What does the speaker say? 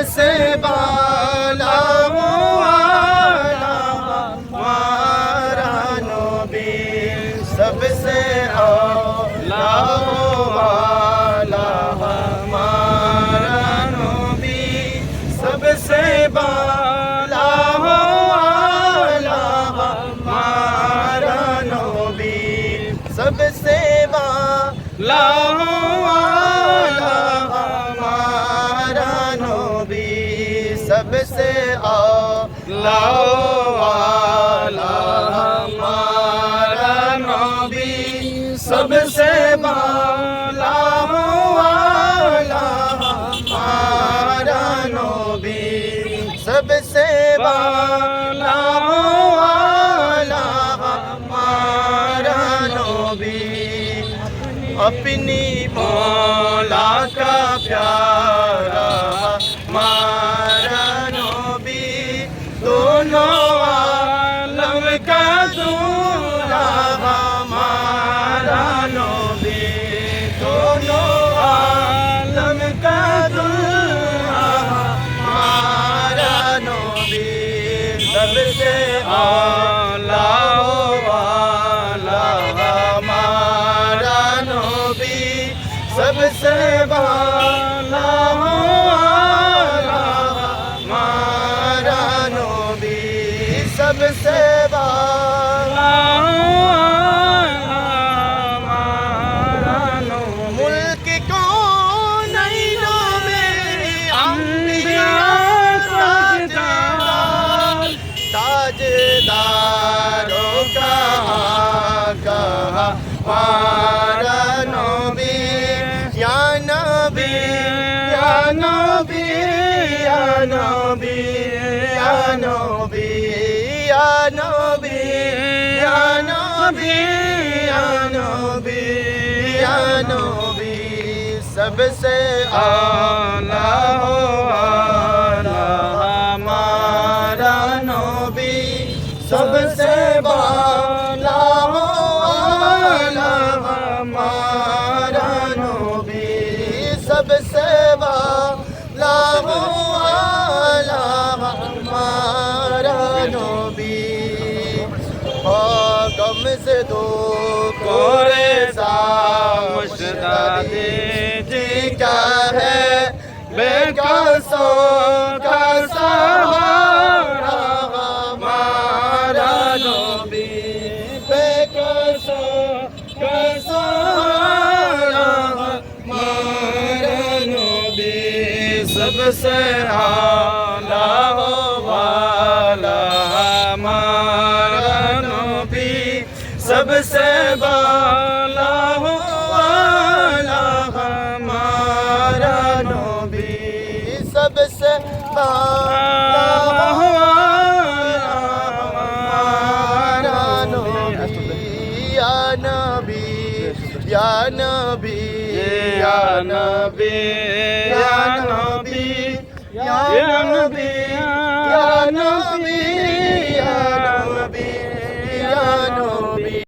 सबसे बाला हमारा नबी, सबसे आला वाला हमारा नबी, सबसे बाला वाला हमारा नबी, सबसे बाला वाला हमारा नबी, सबसे आला वाला हमारा नबी, सबसे बाला वाला हमारा नबी, सबसे बाला वाला हमारा नबी, अपनी मौला का प्यारा हमारा नबी, दोनों आलम का दूल्हा हमारा नबी, दोनों आलम का दूल्हा हमारा नबी, सबसे आला वाला हमारा नबी, सबसे बाला वाला हमारा नबी, सबसे बाला हमारा नबी, मुल्क कौनैनों में अंबिया ताजदार, ताजदारों का आका हमारा नबी, या नबी या नबी या नबी या नबी या नबी या नबी या नबी या नबी, सबसे आला वाला हमारा नबी, सबसे बाला वाला हमारा नबी, सबसे बाला वाला हमारा नबी, गम से दो कोरे सा मुश्तादी जी का है, बेकसों का सहारा हमारा नबी, बेकसों का सहारा हमारा नबी, सबसे आला वाला हमारा नबी, सबसे बाला वाला हमारा नबी, सबसे बाला वाला हमारा नबी, या नबी या नबी या नबी या नबी या नबी या नबी